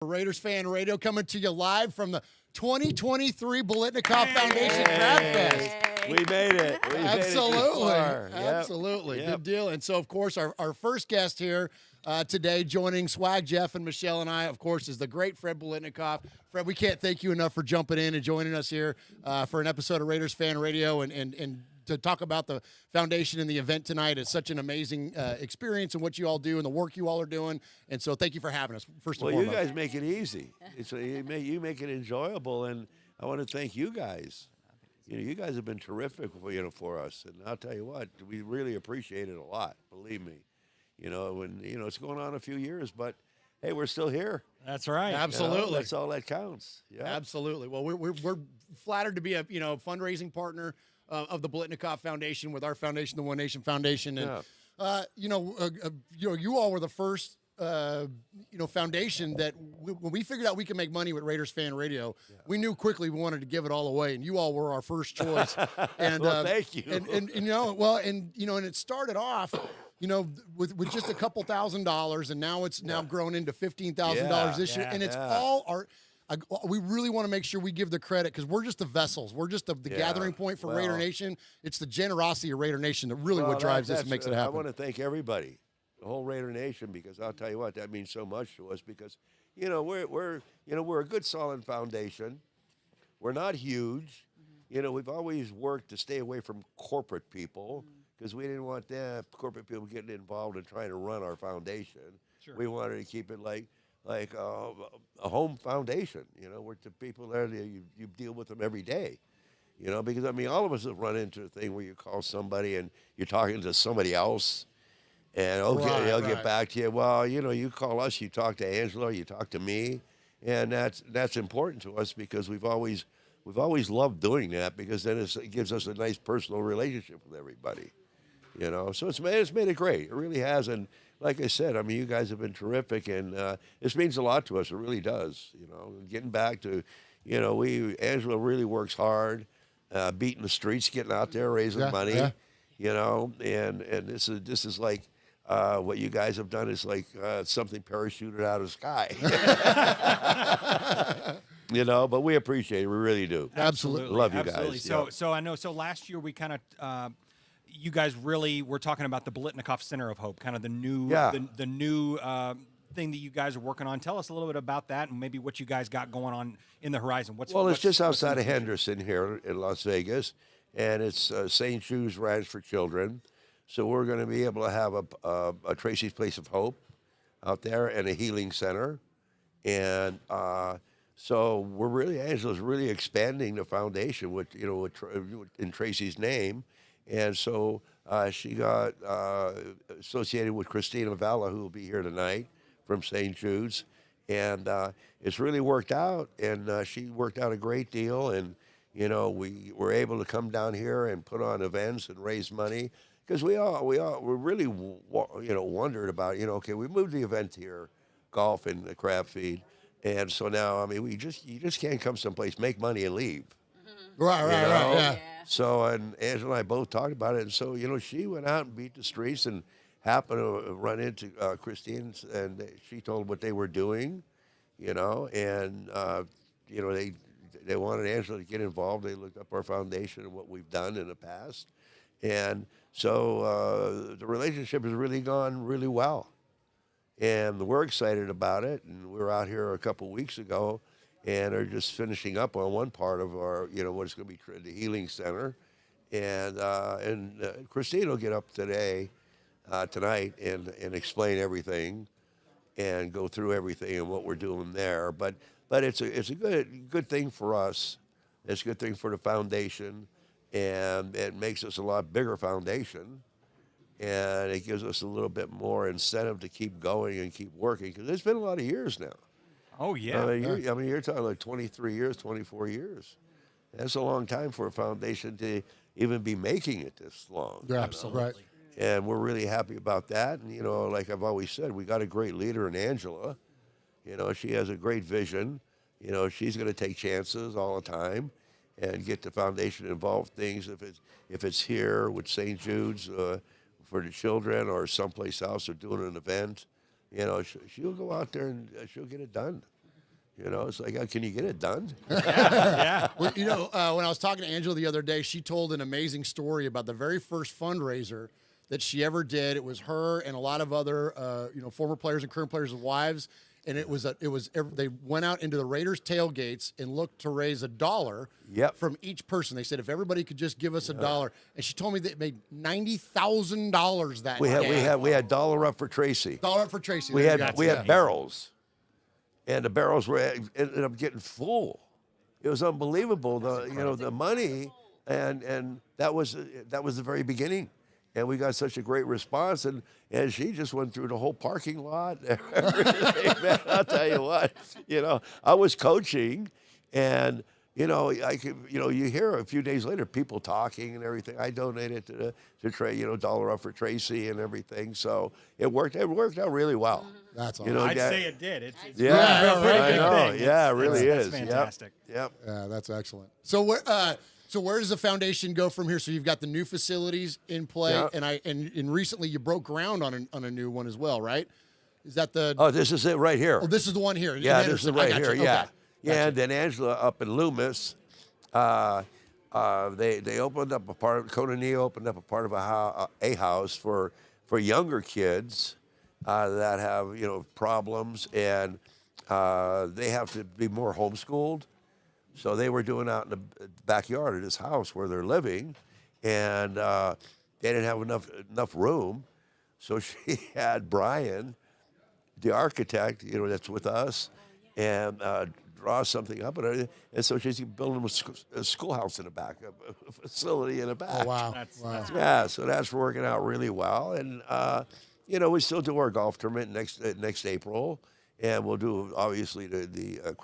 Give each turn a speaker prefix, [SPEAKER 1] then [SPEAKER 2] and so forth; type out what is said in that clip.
[SPEAKER 1] Raiders Fan Radio coming to you live from the 2023 Biletnikoff Foundation Crab Fest.
[SPEAKER 2] We made it.
[SPEAKER 1] Absolutely.
[SPEAKER 2] Yep.
[SPEAKER 1] Absolutely.
[SPEAKER 2] Yep.
[SPEAKER 1] Good deal. And so, of course, our first guest here today, joining Swag Jeff and Michelle and I, of course, is the great Fred Biletnikoff. Fred, we can't thank you enough for jumping in and joining us here for an episode of Raiders Fan Radio and to talk about the foundation and the event tonight. It's such an amazing experience and what you all do and the work you all are doing. And so thank you for having us, first and foremost.
[SPEAKER 2] Well, you guys make it easy. You make it enjoyable, and I want to thank you guys. You guys have been terrific for us, and I'll tell you what, we really appreciate it a lot, believe me. It's going on a few years, but hey, we're still here.
[SPEAKER 3] That's right.
[SPEAKER 1] Absolutely.
[SPEAKER 2] That's all that counts. Yeah.
[SPEAKER 1] Absolutely. Well, we're flattered to be a fundraising partner of the Biletnikoff Foundation with our foundation, the One Nation Foundation, and you all were the first foundation that when we figured out we could make money with Raiders Fan Radio, we knew quickly we wanted to give it all away, and you all were our first choice. And
[SPEAKER 2] well, thank you.
[SPEAKER 1] And it started off, with just a couple $1,000s, and now it's grown into $15,000 this year, and it's all our. We really want to make sure we give the credit because we're just the vessels. We're just the gathering point for Raider Nation. It's the generosity of Raider Nation that really what drives this and makes it happen.
[SPEAKER 2] I want to thank everybody, the whole Raider Nation, because I'll tell you what, that means so much to us because, we're a good solid foundation. We're not huge. We've always worked to stay away from corporate people because we didn't want corporate people getting involved in trying to run our foundation. Sure. We wanted to keep it like a home foundation, where the people there, you deal with them every day, because, all of us have run into a thing where you call somebody and you're talking to somebody else, and they'll get back to you. Well, you call us, you talk to Angela, you talk to me, and that's important to us because we've always loved doing that because then it gives us a nice personal relationship with everybody, So it's made it great. It really has, and like I said, you guys have been terrific, and this means a lot to us. It really does. Getting back to, Angela really works hard, beating the streets, getting out there, raising money, and this is like what you guys have done is like something parachuted out of the sky. But we appreciate it. We really do.
[SPEAKER 1] Absolutely.
[SPEAKER 2] Love you guys.
[SPEAKER 3] So I know. So last year we kind of. You guys really were talking about the Biletnikoff Center of Hope, kind of the new thing that you guys are working on. Tell us a little bit about that and maybe what you guys got going on in the horizon.
[SPEAKER 2] It's just outside of Henderson here in Las Vegas, and it's St. Jude's Ranch for Children. So we're going to be able to have a Tracy's Place of Hope out there and a healing center. And so Angela's really expanding the foundation in Tracy's name. And so she got associated with Christina Valla, who will be here tonight from St. Jude's. And it's really worked out, and she worked out a great deal. And, we were able to come down here and put on events and raise money because we really wondered about, okay, we moved the event here, golf and the crab feed. And so now, you just can't come someplace, make money and leave.
[SPEAKER 1] Right, yeah.
[SPEAKER 2] So, and Angela and I both talked about it. And so, she went out and beat the streets and happened to run into Christine, and she told what they were doing, and, they wanted Angela to get involved. They looked up our foundation and what we've done in the past. And so the relationship has really gone really well. And we're excited about it. And we were out here a couple weeks ago and are just finishing up on one part of our, what's going to be the healing center. And Christine will get up tonight, and explain everything and go through everything and what we're doing there. But it's a good thing for us. It's a good thing for the foundation, and it makes us a lot bigger foundation. And it gives us a little bit more incentive to keep going and keep working because it's been a lot of years now.
[SPEAKER 3] Oh, yeah.
[SPEAKER 2] You're talking like 23 years, 24 years. That's a long time for a foundation to even be making it this long.
[SPEAKER 1] Yeah, absolutely. Right.
[SPEAKER 2] And we're really happy about that. And, like I've always said, we got a great leader in Angela. She has a great vision. She's going to take chances all the time and get the foundation involved things. If it's here with St. Jude's for the children or someplace else or doing an event, she'll go out there and she'll get it done. You know, it's like, can you get it done?
[SPEAKER 3] Yeah.
[SPEAKER 1] Well, you know, when I was talking to Angela the other day, she told an amazing story about the very first fundraiser that she ever did. It was her and a lot of other, you know, former players and current players' wives, and they went out into the Raiders tailgates and looked to raise $1
[SPEAKER 2] Yep.
[SPEAKER 1] from each person. They said if everybody could just give us $1, and she told me they made $90,000 that day.
[SPEAKER 2] We had dollar up for Tracy.
[SPEAKER 1] $1 for Tracy.
[SPEAKER 2] We
[SPEAKER 1] There you
[SPEAKER 2] had
[SPEAKER 1] go.
[SPEAKER 2] barrels, and the barrels ended up getting full. It was unbelievable. The money, and that was the very beginning. And we got such a great response, and she just went through the whole parking lot. Everything, man, I'll tell you what, you know, I was coaching, and you know, you hear a few days later people talking and everything. I donated to Trey, you know, dollar up for Tracy and everything. So it worked. It worked out really well.
[SPEAKER 1] That's awesome.
[SPEAKER 2] You know,
[SPEAKER 3] I'd say it did. It's
[SPEAKER 2] yeah,
[SPEAKER 3] a pretty
[SPEAKER 2] I
[SPEAKER 3] big
[SPEAKER 2] know.
[SPEAKER 3] thing.
[SPEAKER 2] Yeah, it really
[SPEAKER 3] That's
[SPEAKER 2] is.
[SPEAKER 3] fantastic.
[SPEAKER 2] Yep.
[SPEAKER 1] Yeah, that's excellent. So where does the foundation go from here? So you've got the new facilities in play,
[SPEAKER 2] Yeah.
[SPEAKER 1] and recently you broke ground on a new one as well, right? Is that the?
[SPEAKER 2] Oh, this is it right here.
[SPEAKER 1] Oh, this is the one here. in
[SPEAKER 2] Yeah, this is
[SPEAKER 1] Henderson.
[SPEAKER 2] right
[SPEAKER 1] I got
[SPEAKER 2] here.
[SPEAKER 1] you.
[SPEAKER 2] Yeah,
[SPEAKER 1] Okay.
[SPEAKER 2] yeah.
[SPEAKER 1] Gotcha.
[SPEAKER 2] And then Angela up in Loomis, they opened up a part. Conan E opened up a part of a house for younger kids that have, you know, problems, and they have to be more homeschooled. So they were doing out in the backyard of this house where they're living, and they didn't have enough room. So she had Brian, the architect, you know, that's with us, and draw something up, and so she's building a schoolhouse in the back, a facility in the back.
[SPEAKER 1] Oh wow.
[SPEAKER 3] That's
[SPEAKER 2] Yeah, so that's working out really well, and you know, we still do our golf tournament next April, and we'll do obviously the